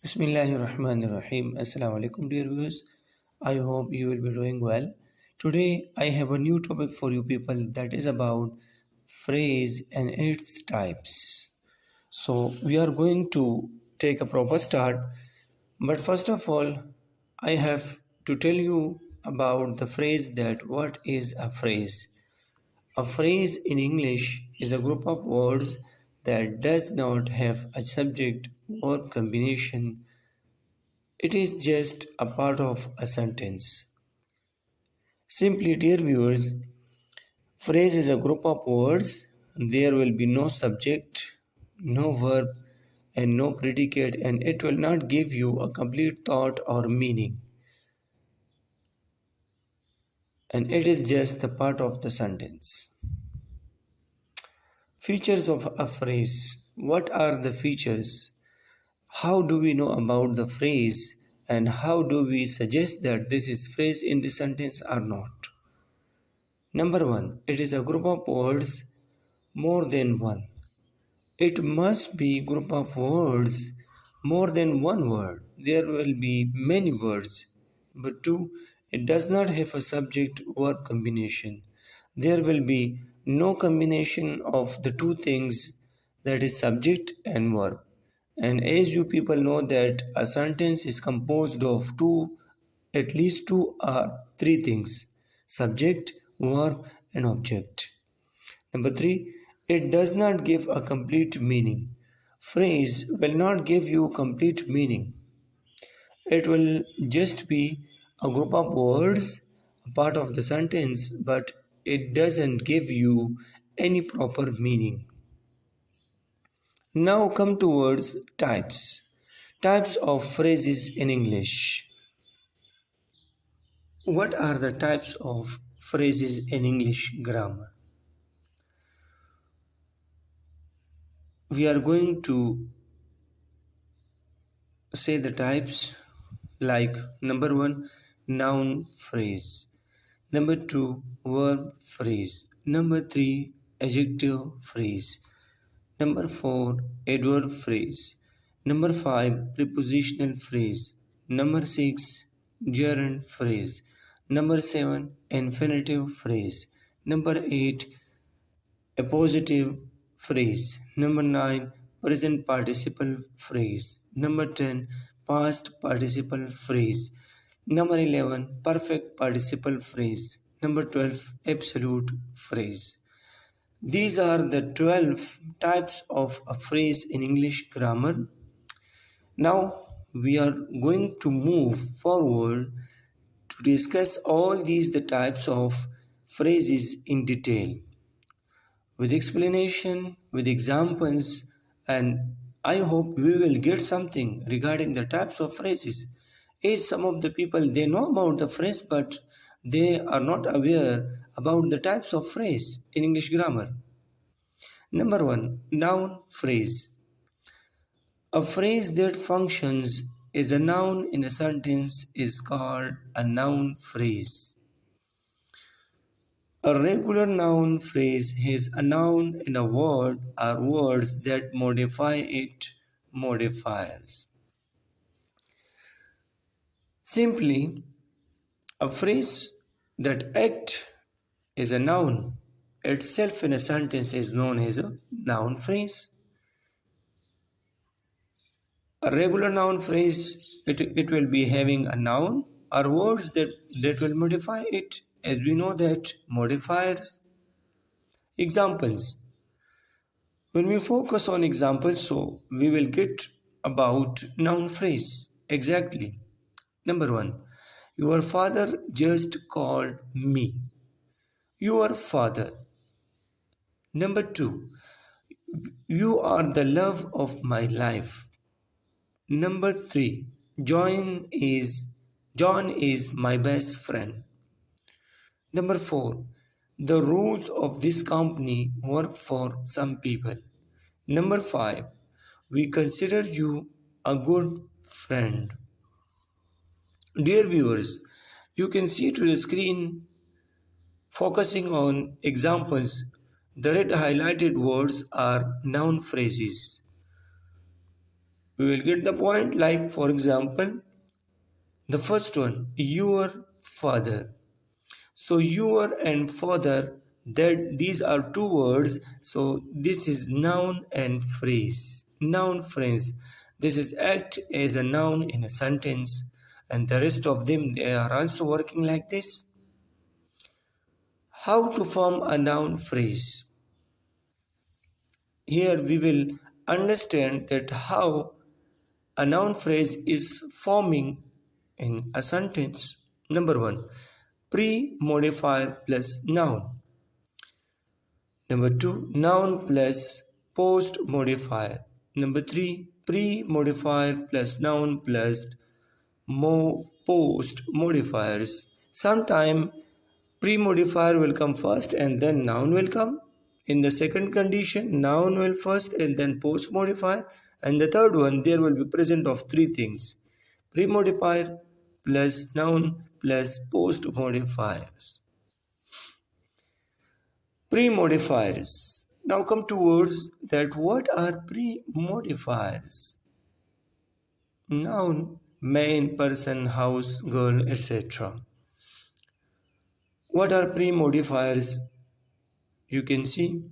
Bismillahirrahmanirrahim. Assalamu alaikum, dear viewers. I hope you will be doing well. Today I have a new topic for you people, that is about phrase and its types. So we are going to take a proper start, but first of all I have to tell you about the phrase, that what is a phrase. A phrase in English is a group of words that does not have a subject or combination. It is just a part of a sentence. Simply, dear viewers, phrase is a group of words. There will be no subject, no verb, and no predicate, and it will not give you a complete thought or meaning. And it is just the part of the sentence. Features of a phrase. What are the features? How do we know about the phrase, and how do we suggest that this is phrase in the sentence or not? Number one, it is a group of words more than one. It must be group of words more than one word. There will be many words. Number two, it does not have a subject verb combination. There will be no combination of the two things, that is subject and verb. And as you people know that a sentence is composed of at least two or three things: subject, verb, and object. Number three, it does not give a complete meaning. Phrase will not give you complete meaning. It will just be a group of words, a part of the sentence, but it doesn't give you any proper meaning. Now come towards types. Types of phrases in English. What are the types of phrases in English grammar? We are going to say the types, like number one, noun phrase. Number two, verb phrase. Number three, adjective phrase. Number four, adverb phrase. Number five, prepositional phrase. Number six, gerund phrase. Number seven, infinitive phrase. Number eight, appositive phrase. Number 9, present participle phrase. Number 10, past participle phrase. Number 11, perfect participle phrase. Number 12, absolute phrase. These are the 12 types of a phrase in English grammar. Now we are going to move forward to discuss all these the types of phrases in detail, with explanation, with examples, and I hope we will get something regarding the types of phrases. As some of the people, they know about the phrase, but they are not aware about the types of phrase in English grammar. Number one, noun phrase. A phrase that functions as a noun in a sentence is called a noun phrase. A regular noun phrase has a noun in a word or words that modify it, modifiers. Simply, a phrase that acts as a noun itself in a sentence is known as a noun phrase. A regular noun phrase, it will be having a noun or words that will modify it, as we know that modifiers. Examples. When we focus on examples, so we will get about noun phrase. Exactly. Number one, your father just called me. Your father. Number two, you are the love of my life. Number three, John is my best friend. Number four, the rules of this company work for some people. Number five, we consider you a good friend. Dear viewers, you can see to the screen, focusing on examples, the red highlighted words are noun phrases. We will get the point. Like for example, the first one, your father. So your and father, that these are two words. So this is noun and phrase. Noun phrase. This is act as a noun in a sentence, and the rest of them, they are also working like this. How to form a noun phrase? Here we will understand that how a noun phrase is forming in a sentence. Number one, pre-modifier plus noun. Number two, noun plus post modifier. Number three, pre-modifier plus noun plus post modifiers. Sometime pre-modifier will come first and then noun will come. In the second condition, noun will first and then post modifier. And the third one, there will be present of three things: pre-modifier plus noun plus post modifiers. Pre-modifiers. Now come to words that what are pre-modifiers? Noun, man, person, house, girl, etc. What are pre-modifiers? You can see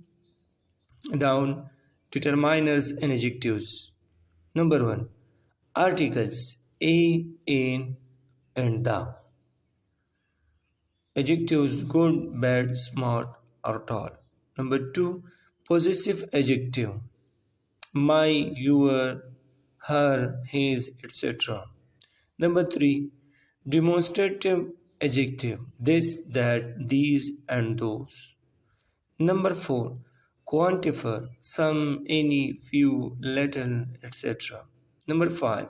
down determiners and adjectives. Number one, articles a, in, and the. Adjectives good, bad, smart, or tall. Number two, possessive adjective my, your, her, his, etc. Number three, demonstrative adjective this, that, these, and those. Number four, quantifier some, any, few, little, etc. Number five,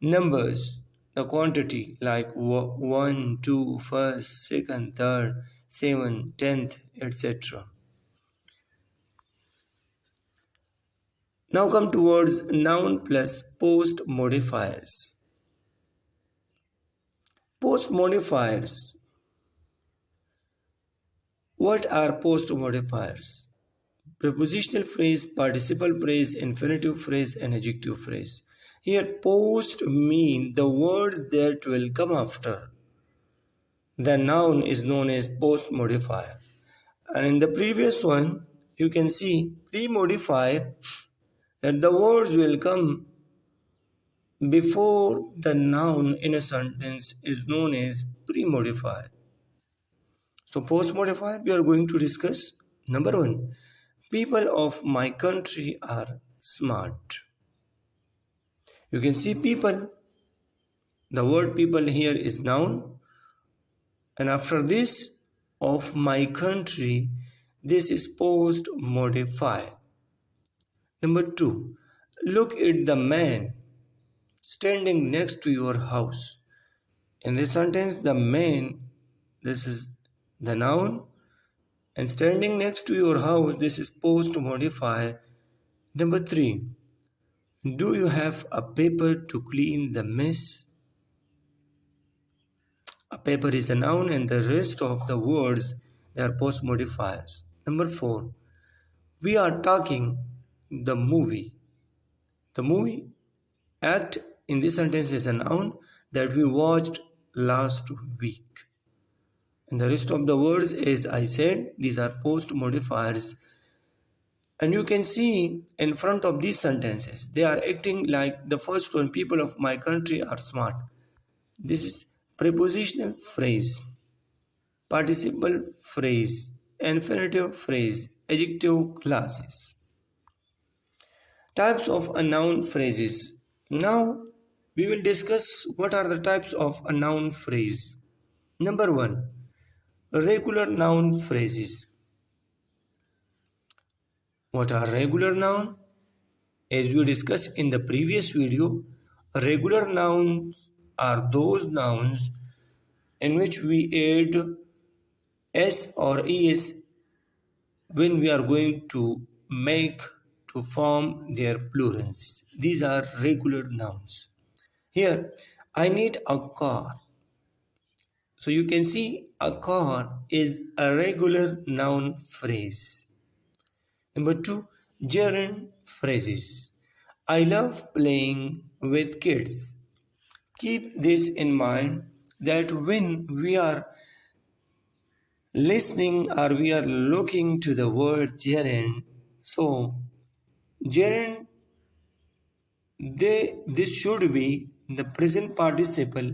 numbers the quantity like 1, 2, first, second, third, 7, 10th, etc. Now come towards noun plus post modifiers. Post modifiers. What are post modifiers? Prepositional phrase, participle phrase, infinitive phrase, and adjective phrase. Here post mean the words that will come after. The noun is known as post modifier. And in the previous one, you can see pre-modifier, that the words will come before the noun in a sentence is known as pre-modifier. So post-modifier we are going to discuss. Number one, people of my country are smart. You can see people. The word people here is noun. And after this, of my country, this is post-modifier. Number two, look at the man standing next to your house. In this sentence, the man, this is the noun, and standing next to your house, this is post modifier. Number three, do you have a paper to clean the mess? A paper is a noun and the rest of the words, they are post modifiers. Number four, we are talking the movie. The movie act in this sentence is a noun that we watched last week. And the rest of the words, as I said, these are post modifiers. And you can see in front of these sentences, they are acting like the first one, people of my country are smart. This is prepositional phrase, participle phrase, infinitive phrase, adjective classes. Types of a noun phrases. Now we will discuss what are the types of a noun phrase. Number one, regular noun phrases. What are regular noun? As we discussed in the previous video, regular nouns are those nouns in which we add s or es when we are going to make to form their plurals. These are regular nouns. Here, I need a car. So you can see a car is a regular noun phrase. Number two, gerund phrases. I love playing with kids. Keep this in mind that when we are listening or we are looking to the word gerund, so gerund, this should be the present participle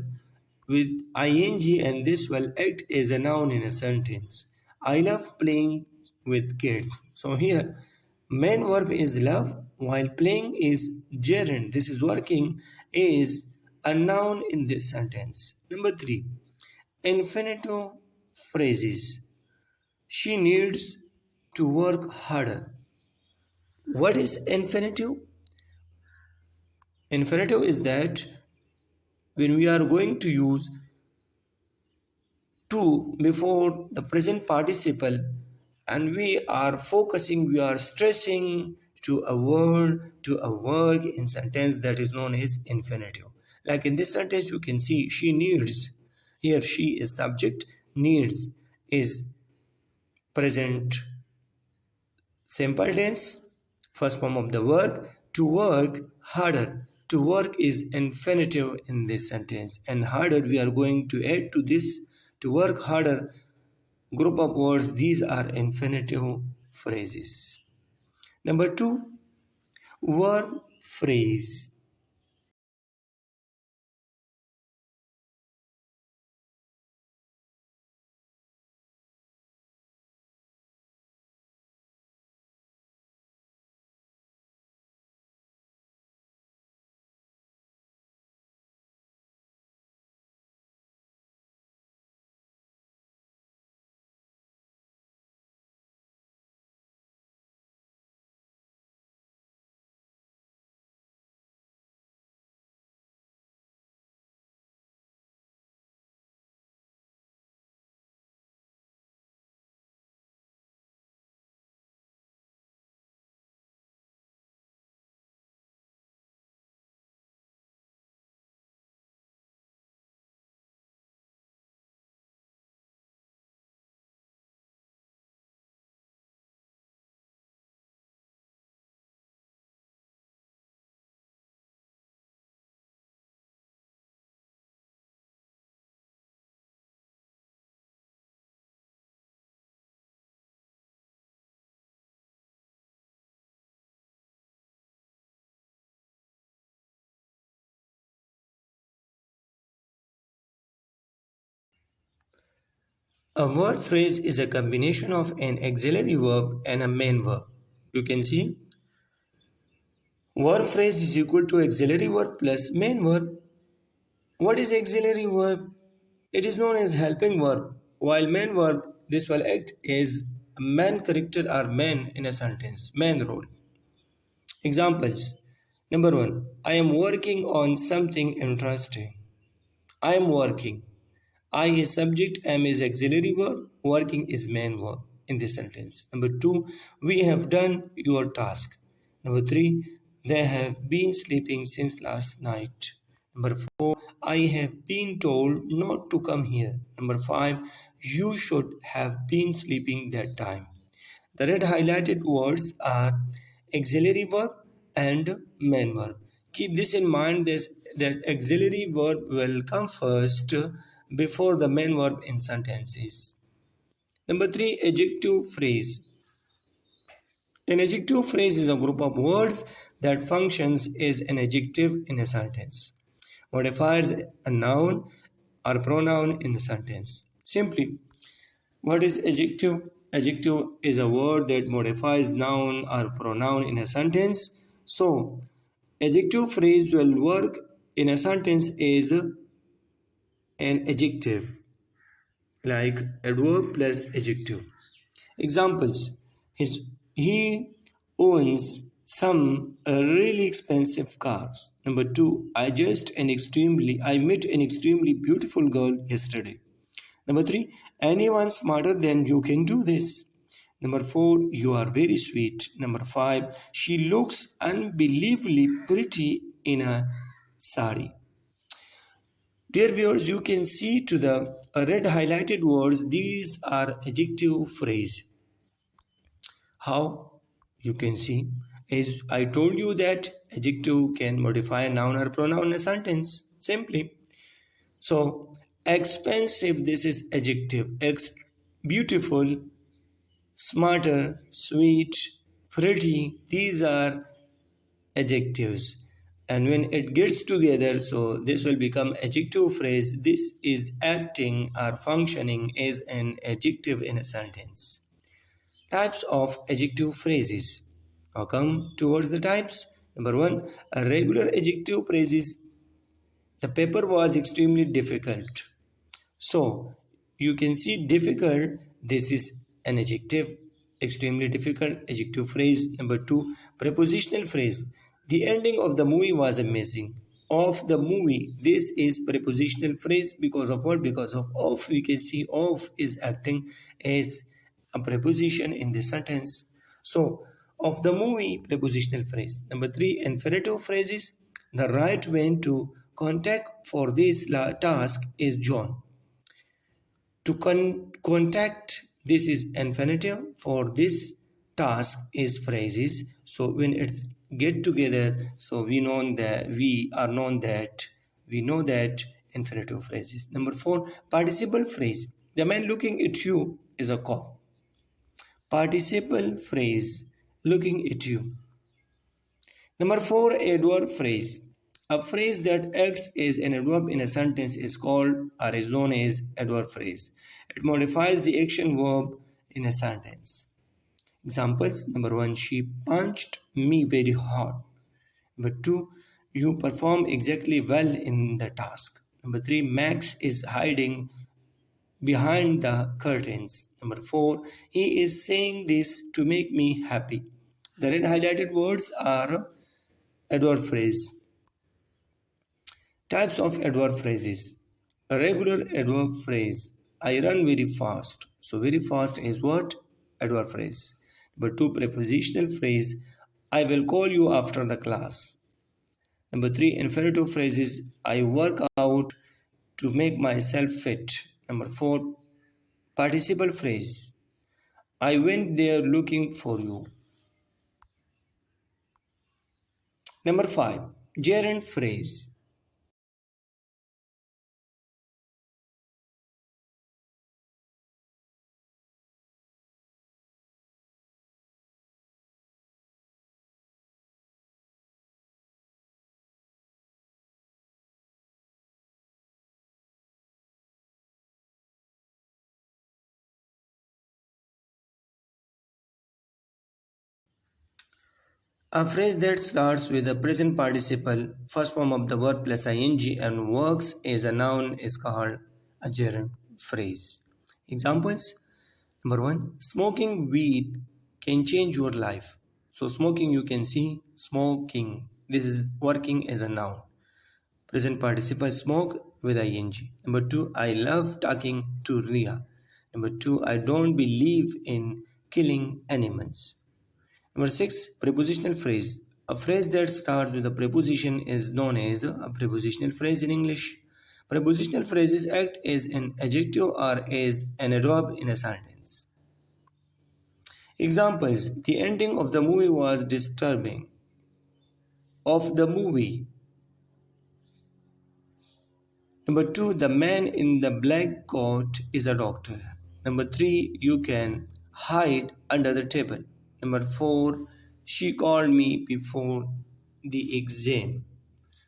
with ing, and this will act as a noun in a sentence. I love playing with kids. So here main verb is love while playing is gerund. This is working as a noun in this sentence. Number 3, infinitive phrases. She needs to work harder. What is infinitive? Infinitive is that when we are going to use to before the present participle and we are focusing, we are stressing to a word, to a work in sentence, that is known as infinitive. Like in this sentence you can see she needs. Here she is subject, needs is present simple tense, first form of the verb. To work harder, to work is infinitive in this sentence, and harder we are going to add to this to work harder group of words. These are infinitive phrases. Number 2, verb phrase. A verb phrase is a combination of an auxiliary verb and a main verb. You can see verb phrase is equal to auxiliary verb plus main verb. What is auxiliary verb? It is known as helping verb, while main verb, this will act as a main character or man in a sentence, main role. Examples. Number 1, I am working on something interesting. I am working. I is subject, am is auxiliary verb, working is main verb in this sentence. Number 2, we have done your task. Number 3, they have been sleeping since last night. Number 4, I have been told not to come here. Number 5, you should have been sleeping that time. The red highlighted words are auxiliary verb and main verb. Keep this in mind, that auxiliary verb will come first before the main verb in sentences. Number 3, adjective phrase. An adjective phrase is a group of words that functions as an adjective in a sentence, modifies a noun or pronoun in the sentence. Simply, what is adjective? Adjective is a word that modifies noun or pronoun in a sentence. So, adjective phrase will work in a sentence as an adjective, like adverb plus adjective. Examples: he owns some really expensive cars. Number 2, I met an extremely beautiful girl yesterday. Number 3, anyone smarter than you can do this. Number 4, you are very sweet. Number 5, she looks unbelievably pretty in a sari. Dear viewers, you can see to the red highlighted words, these are adjective phrase. How? You can see As I told you that adjective can modify a noun or pronoun in a sentence simply. So expensive, this is adjective. Beautiful, smarter, sweet, pretty, these are adjectives. And when it gets together, so this will become adjective phrase. This is acting or functioning as an adjective in a sentence. Types of adjective phrases. Now come towards the types. Number one, a regular adjective phrases. The paper was extremely difficult. So you can see difficult. This is an adjective. Extremely difficult, adjective phrase. Number two, prepositional phrase. The ending of the movie was amazing. Of the movie, this is prepositional phrase because of what? Because of. We can see of is acting as a preposition in the sentence. So of the movie, prepositional phrase. Number three, infinitive phrases. The right one to contact for this task is John. To contact, this is infinitive. For this task is phrases. So when it's get together, so we know that infinitive phrases. Number four, participle phrase. The man looking at you is a cop. Participle phrase, looking at you. Number four, adverb phrase. A phrase that acts as an adverb in a sentence is called or is known as adverb phrase. It modifies the action verb in a sentence. Examples. Number one, she punched me very hard. Number two, you perform exactly well in the task. Number three, Max is hiding behind the curtains. Number four, he is saying this to make me happy. The red highlighted words are adverb phrase. Types of adverb phrases. A regular adverb phrase. I run very fast. So very fast is what? Adverb phrase. Number two, prepositional phrase. I will call you after the class. Number three, infinitive phrases. I work out to make myself fit. Number four, participle phrase. I went there looking for you. Number five, gerund phrase. A phrase that starts with the present participle, first form of the verb plus ing and works as a noun is called a gerund phrase. Examples. Number one, smoking weed can change your life. So smoking, you can see smoking. This is working as a noun. Present participle smoke with ing. Number two, I love talking to Ria. Number two, I don't believe in killing animals. Number six, prepositional phrase. A phrase that starts with a preposition is known as a prepositional phrase in English. Prepositional phrases act as an adjective or as an adverb in a sentence. Examples. The ending of the movie was disturbing. Of the movie. Number two, the man in the black coat is a doctor. Number three, you can hide under the table. Number four, she called me before the exam.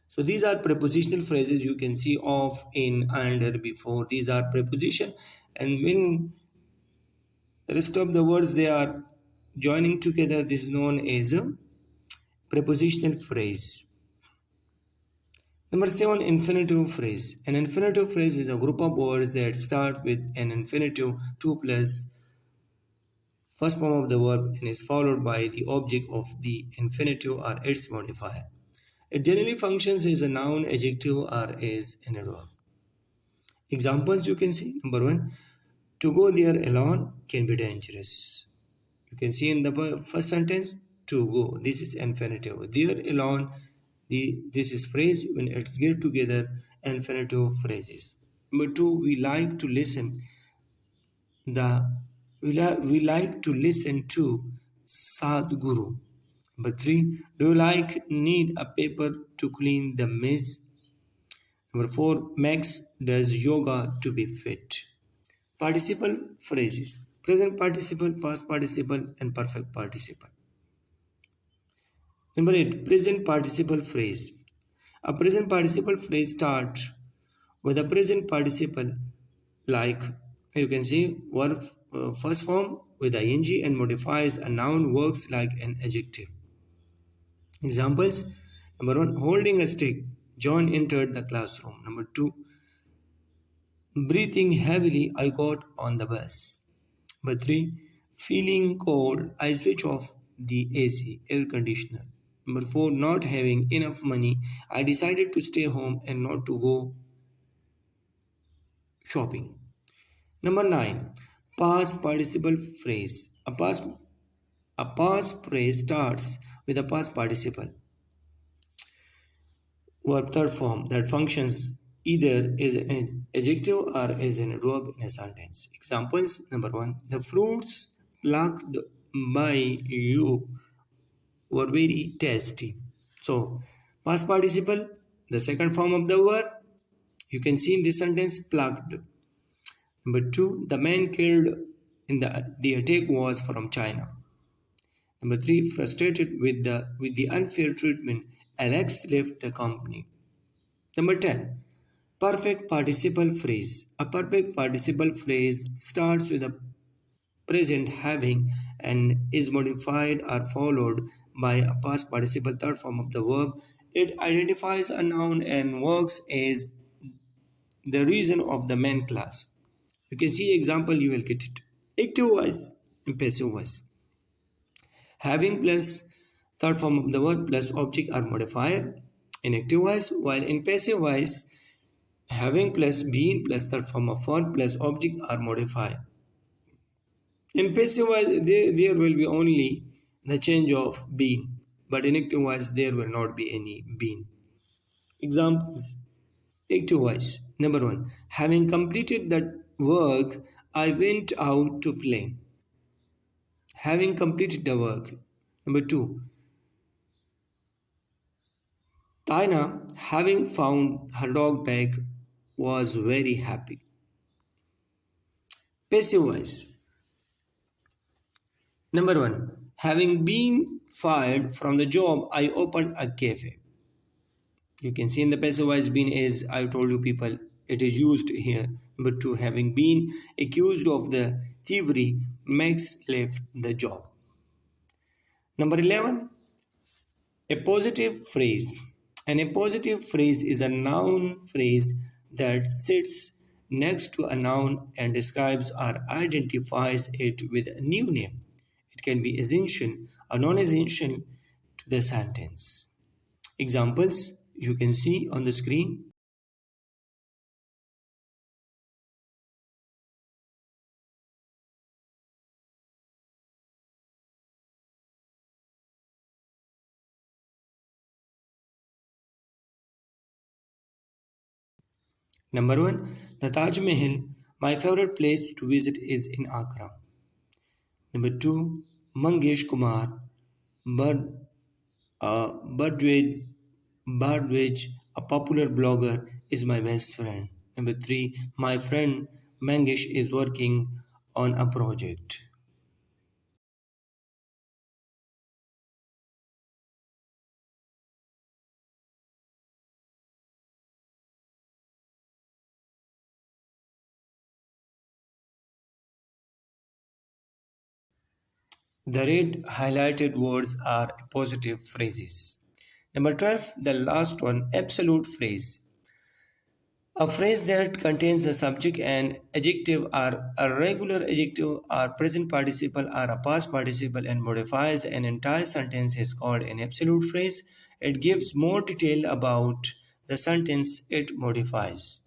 So these are prepositional phrases. You can see of, in, under, before. These are preposition. And when the rest of the words they are joining together, this is known as a prepositional phrase. Number seven, infinitive phrase. An infinitive phrase is a group of words that start with an infinitive 2 plus first form of the verb and is followed by the object of the infinitive or its modifier. It generally functions as a noun, adjective, or as an adverb. Examples you can see. Number one, to go there alone can be dangerous. You can see in the first sentence, to go. This is infinitive. There alone, this is phrase when it's get together, infinitive phrases. Number two, we like to listen. We like to listen to Sadhguru. Number 3. Do you need a paper to clean the mess? Number 4. Max does yoga to be fit. Participle phrases: present participle, past participle, and perfect participle. Number 8. Present participle phrase. A present participle phrase starts with a present participle, like you can see verb first form with ing and modifies a noun, works like an adjective. Examples: number 1, holding a stick, John entered the classroom. Number 2, breathing heavily, I got on the bus. Number 3, feeling cold, I switch off the AC, air conditioner. Number 4, not having enough money, I decided to stay home and not to go shopping. Number 9, past participle phrase. A past phrase starts with a past participle verb third form that functions either as an adjective or as an verb in a sentence. Examples: number 1, the fruits plucked by you were very tasty. So, past participle, the second form of the verb, you can see in this sentence, plucked. Number 2, the man killed in the attack was from China. Number 3, frustrated with the unfair treatment, Alex left the company. Number 10, perfect participle phrase. A perfect participle phrase starts with a present having and is modified or followed by a past participle third form of the verb. It identifies a noun and works as the reason of the main class. You can see example, you will get it. Active voice and passive voice. Having plus third form of the verb plus object are modifier in active voice, while in passive voice having plus being plus third form of verb plus object are modifier. In passive voice there will be only the change of being, but in active voice there will not be any being. Examples: active voice. Number 1, having completed that work, I went out to play. Having completed the work. Number 2, Tina, having found her dog bag, was very happy. Passive voice. Number 1, having been fired from the job, I opened a cafe. You can see in the passive voice been, as I told you people, it is used here. Number 2, having been accused of the thievery, Max left the job. Number 11, a positive phrase. An appositive phrase is a noun phrase that sits next to a noun and describes or identifies it with a new name. It can be essential or non-essential to the sentence. Examples you can see on the screen. Number 1, the Taj Mahal. My favorite place to visit is in Agra. Number 2, Mangesh Kumar. Bird, Birdwage, Birdwage, a popular blogger, is my best friend. Number 3, my friend Mangesh is working on a project. The red highlighted words are positive phrases. Number 12, the last one, absolute phrase. A phrase that contains a subject and adjective or a regular adjective or present participle or a past participle and modifies an entire sentence is called an absolute phrase. It gives more detail about the sentence it modifies.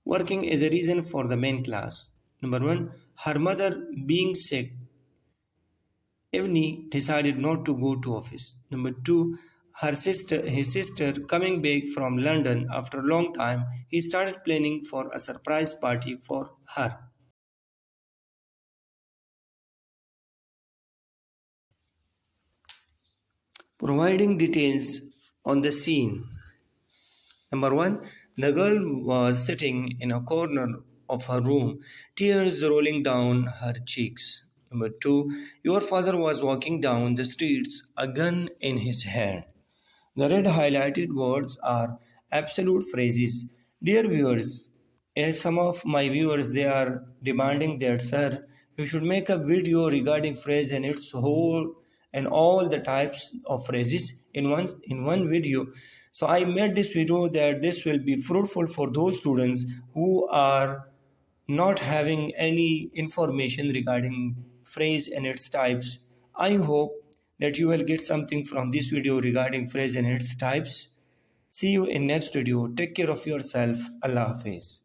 Working is a reason for the main class. Number 1, her mother being sick, Evni decided not to go to office. Number 2, his sister coming back from London after a long time, he started planning for a surprise party for her. providing details on the scene. Number one, the girl was sitting in a corner of her room, tears rolling down her cheeks. Number two, your father was walking down the streets, a gun in his hand. The red highlighted words are absolute phrases. Dear viewers, as some of my viewers they are demanding that sir, you should make a video regarding phrase and its whole and all the types of phrases in one video. So I made this video that this will be fruitful for those students who are not having any information regarding phrase and its types. I hope that you will get something from this video regarding phrase and its types. See you in next video. Take care of yourself. Allah Hafiz.